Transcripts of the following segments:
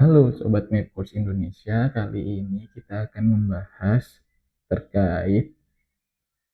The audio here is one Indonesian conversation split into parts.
Halo Sobat Medcourse Indonesia, kali ini kita akan membahas terkait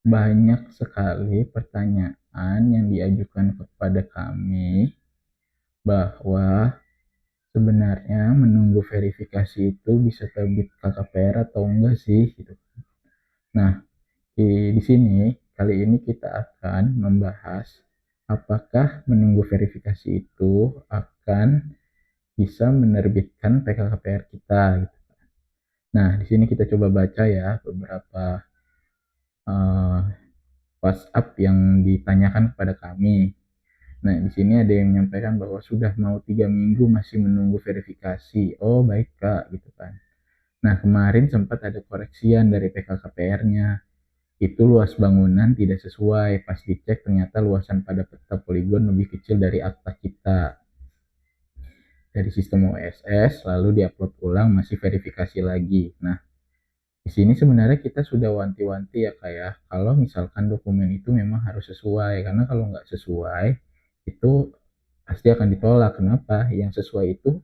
banyak sekali pertanyaan yang diajukan kepada kami bahwa sebenarnya menunggu verifikasi itu bisa terbit KKPR atau enggak sih gitu. Nah, di sini kali ini kita akan membahas apakah menunggu verifikasi itu akan bisa menerbitkan PKKPR kita gitu. Nah, di sini kita coba baca ya beberapa uh, WhatsApp yang ditanyakan kepada kami. Nah, di sini ada yang menyampaikan bahwa sudah mau 3 minggu masih menunggu verifikasi. Oh, baik Kak, gitu kan. Nah, kemarin sempat ada koreksian dari PKKPR-nya. Itu luas bangunan tidak sesuai. Pas dicek ternyata luasan pada peta poligon lebih kecil dari akta kita. Dari sistem OSS, lalu diupload ulang masih verifikasi lagi. Nah, di sini sebenarnya kita sudah wanti-wanti ya kayak kalau misalkan dokumen itu memang harus sesuai, karena kalau nggak sesuai itu pasti akan ditolak. Kenapa? Yang sesuai itu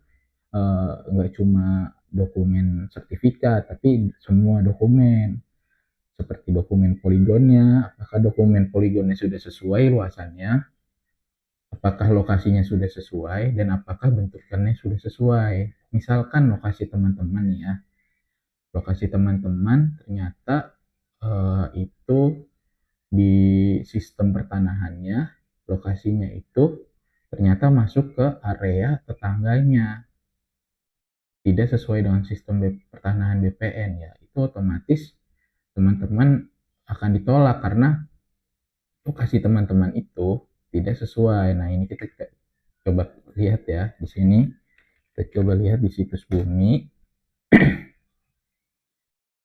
nggak cuma dokumen sertifikat, tapi semua dokumen seperti dokumen poligonnya, apakah dokumen poligonnya sudah sesuai luasannya, apakah lokasinya sudah sesuai, dan apakah bentukannya sudah sesuai. Misalkan lokasi teman-teman ya, lokasi teman-teman ternyata itu di sistem pertanahannya lokasinya itu ternyata masuk ke area tetangganya, tidak sesuai dengan sistem pertanahan BPN ya, itu otomatis teman-teman akan ditolak karena lokasi teman-teman itu tidak sesuai. Nah, ini kita coba lihat ya di sini. Kita coba lihat di situs Bumi.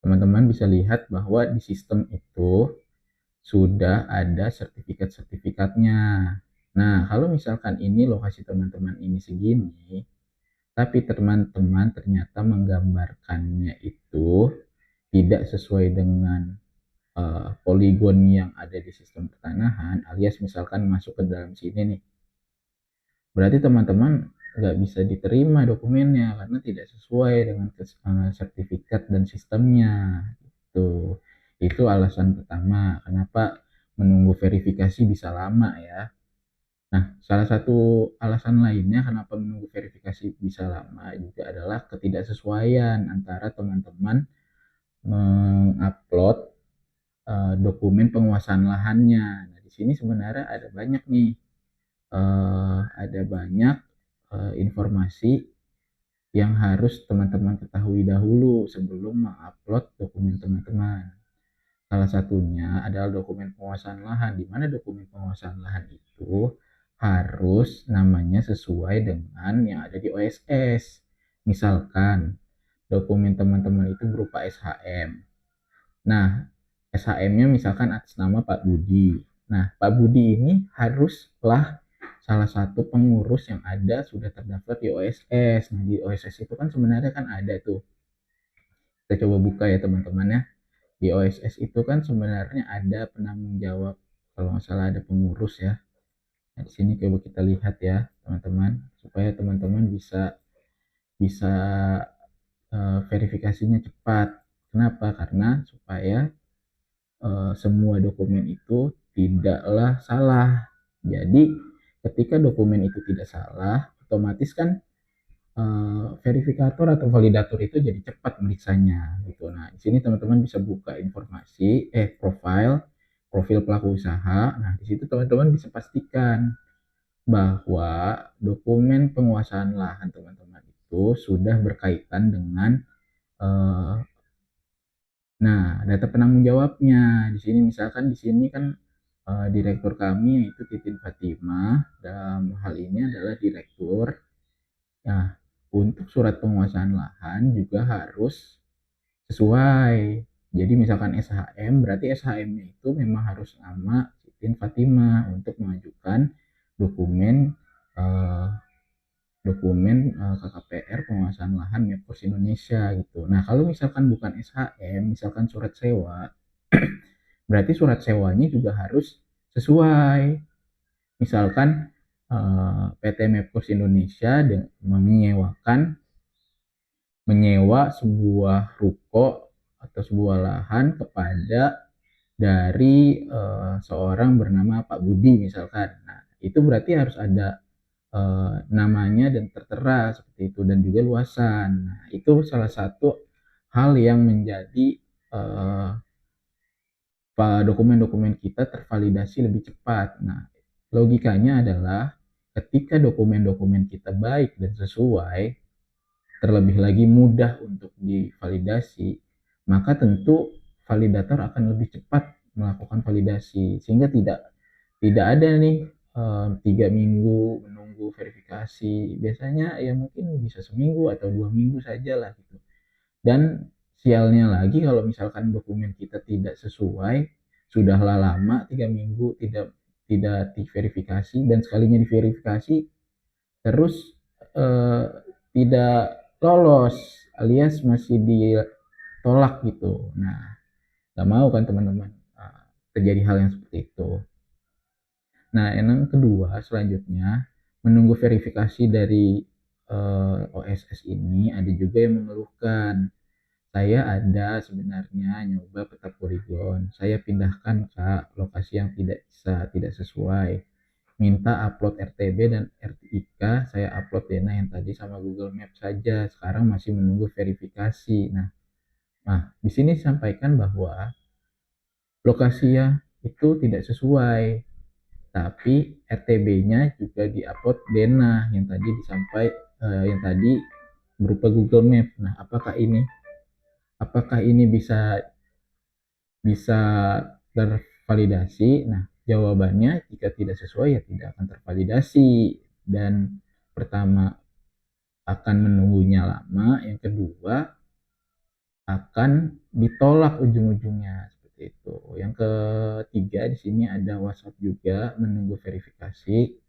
Teman-teman bisa lihat bahwa di sistem itu sudah ada sertifikat-sertifikatnya. Nah, kalau misalkan ini lokasi teman-teman ini segini, tapi teman-teman ternyata menggambarkannya itu tidak sesuai dengan poligon yang ada di sistem pertanahan, alias misalkan masuk ke dalam sini nih, berarti teman-teman nggak bisa diterima dokumennya karena tidak sesuai dengan sertifikat dan sistemnya. Itu alasan pertama kenapa menunggu verifikasi bisa lama ya. Nah, salah satu alasan lainnya kenapa menunggu verifikasi bisa lama juga adalah ketidaksesuaian antara teman-teman mengupload dokumen penguasaan lahannya. Nah, di sini sebenarnya ada banyak nih, ada banyak informasi yang harus teman-teman ketahui dahulu sebelum mengupload dokumen teman-teman. Salah satunya adalah dokumen penguasaan lahan, di mana dokumen penguasaan lahan itu harus namanya sesuai dengan yang ada di OSS. Misalkan dokumen teman-teman itu berupa SHM. Nah, SHM-nya misalkan atas nama Pak Budi. Nah, Pak Budi ini haruslah salah satu pengurus yang ada sudah terdaftar di OSS. Nah, di OSS itu kan sebenarnya kan ada tuh. Kita coba buka ya teman-teman ya. Di OSS itu kan sebenarnya ada penanggung jawab, kalau nggak salah ada pengurus ya. Nah, di sini coba kita lihat ya teman-teman, supaya teman-teman bisa bisa verifikasinya cepat. Kenapa? Karena supaya semua dokumen itu tidaklah salah. Jadi ketika dokumen itu tidak salah, otomatis kan verifikator atau validator itu jadi cepat meriksanya gitu. Nah, di sini teman-teman bisa buka informasi profil pelaku usaha. Nah, di situ teman-teman bisa pastikan bahwa dokumen penguasaan lahan teman-teman itu sudah berkaitan dengan eh, nah, data penanggung jawabnya. Di sini misalkan di sini kan direktur kami yaitu Titin Fatima, dalam hal ini adalah direktur. Nah, untuk surat penguasaan lahan juga harus sesuai. Jadi misalkan SHM, berarti SHM-nya itu memang harus nama Titin Fatima untuk mengajukan dokumen eh, KKPR penguasaan lahan Medcourse Indonesia gitu. Nah, kalau misalkan bukan SHM, misalkan surat sewa, berarti surat sewanya juga harus sesuai. Misalkan PT Medcourse Indonesia menyewakan menyewa sebuah ruko atau sebuah lahan kepada dari seorang bernama Pak Budi misalkan. Nah, itu berarti harus ada namanya dan tertera seperti itu dan juga luasan. Nah, itu salah satu hal yang menjadi dokumen-dokumen kita tervalidasi lebih cepat. Nah, logikanya adalah ketika dokumen-dokumen kita baik dan sesuai, terlebih lagi mudah untuk divalidasi, maka tentu validator akan lebih cepat melakukan validasi sehingga tidak ada nih 3 minggu menunggu verifikasi. Biasanya ya mungkin bisa seminggu atau 2 minggu saja lah gitu. Dan sialnya lagi kalau misalkan dokumen kita tidak sesuai, sudahlah lama 3 minggu tidak diverifikasi dan sekalinya diverifikasi terus eh, tidak lolos alias masih ditolak gitu. Nah, nggak mau kan teman-teman terjadi hal yang seperti itu. Nah, yang kedua selanjutnya menunggu verifikasi dari OSS ini ada juga yang mengeluhkan. Saya ada sebenarnya nyoba peta poligon, saya pindahkan ke lokasi yang tidak sesuai. Minta upload RTB dan RTIK, saya upload Dena yang tadi sama Google Maps saja. Sekarang masih menunggu verifikasi. Nah, di sini disampaikan bahwa lokasinya itu tidak sesuai, tapi RTB-nya juga diupload Dena yang tadi berupa Google Maps. Nah, apakah ini bisa bisa tervalidasi? Nah, jawabannya jika tidak sesuai ya tidak akan tervalidasi. Dan pertama akan menunggunya lama, yang kedua akan ditolak ujung-ujungnya seperti itu. Yang ketiga di sini ada WhatsApp juga menunggu verifikasi.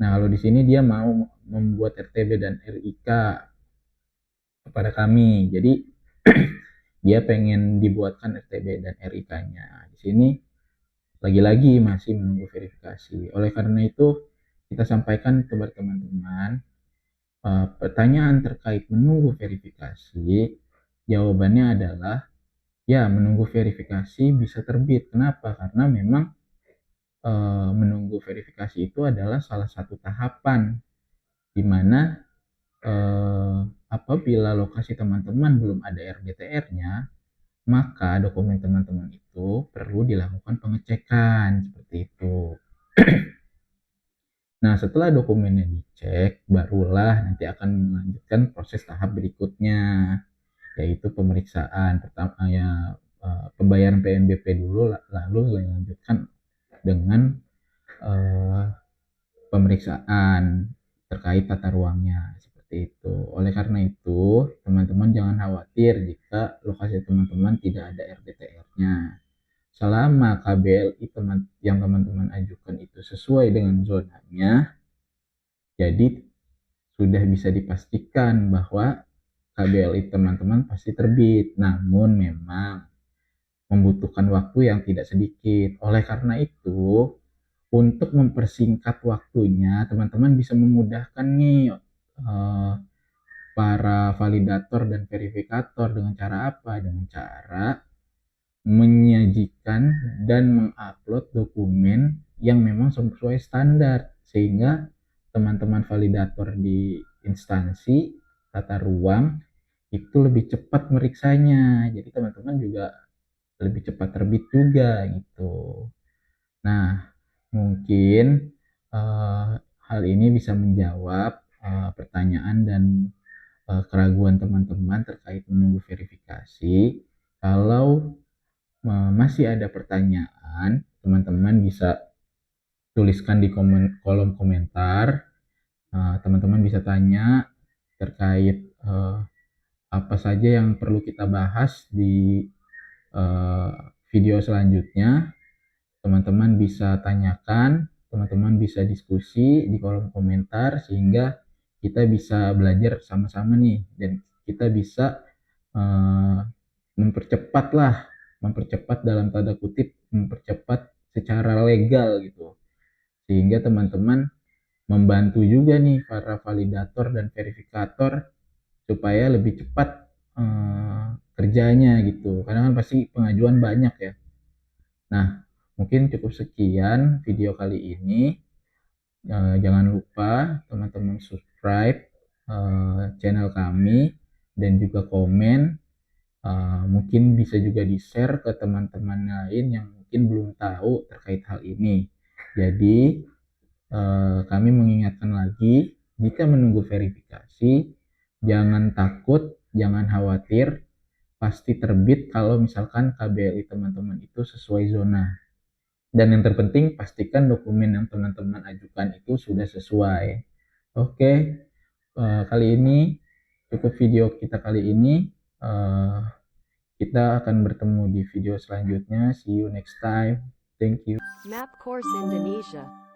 Nah, kalau di sini dia mau membuat RTB dan RIK kepada kami. Jadi dia pengen dibuatkan RTB dan RIK-nya. Di sini lagi-lagi masih menunggu verifikasi. Oleh karena itu, kita sampaikan kepada teman-teman pertanyaan terkait menunggu verifikasi. Jawabannya adalah ya, menunggu verifikasi bisa terbit. Kenapa? Karena memang menunggu verifikasi itu adalah salah satu tahapan di mana apabila lokasi teman-teman belum ada RDTR-nya, maka dokumen teman-teman itu perlu dilakukan pengecekan seperti itu. Nah, setelah dokumennya dicek, barulah nanti akan melanjutkan proses tahap berikutnya, yaitu pemeriksaan. Pertama ya pembayaran PNBP dulu, lalu dilanjutkan dengan eh, pemeriksaan terkait tata ruangnya seperti itu. Oleh karena itu, teman-teman jangan khawatir jika lokasi teman-teman tidak ada RDTR-nya. Selama KBLI yang teman-teman ajukan itu sesuai dengan zonanya, jadi sudah bisa dipastikan bahwa KBLI teman-teman pasti terbit. Namun memang membutuhkan waktu yang tidak sedikit. Oleh karena itu, untuk mempersingkat waktunya, teman-teman bisa memudahkan nih para validator dan verifikator dengan cara apa? Dengan cara menyajikan dan mengupload dokumen yang memang sesuai standar sehingga teman-teman validator di instansi tata ruang itu lebih cepat meriksanya. Jadi teman-teman juga lebih cepat terbit juga gitu. Nah, mungkin hal ini bisa menjawab pertanyaan dan keraguan teman-teman terkait menunggu verifikasi. Kalau masih ada pertanyaan, teman-teman bisa tuliskan di kolom komentar. Teman-teman bisa tanya terkait apa saja yang perlu kita bahas di video selanjutnya. Teman-teman bisa tanyakan, teman-teman bisa diskusi di kolom komentar sehingga kita bisa belajar sama-sama nih dan kita bisa mempercepat dalam tanda kutip, mempercepat secara legal gitu. Sehingga teman-teman membantu juga nih para validator dan verifikator supaya lebih cepat kerjanya gitu, karena kan pasti pengajuan banyak ya. Nah, mungkin cukup sekian video kali ini. Jangan lupa teman-teman subscribe channel kami dan juga komen. Mungkin bisa juga di-share ke teman-teman lain yang mungkin belum tahu terkait hal ini. Jadi, kami mengingatkan lagi, jika menunggu verifikasi, jangan takut, jangan khawatir, pasti terbit kalau misalkan KBLI teman-teman itu sesuai zona. Dan yang terpenting, pastikan dokumen yang teman-teman ajukan itu sudah sesuai. Oke, kali ini cukup video kita kali ini. Kita akan bertemu di video selanjutnya. See you next time. Thank you. Map Course Indonesia.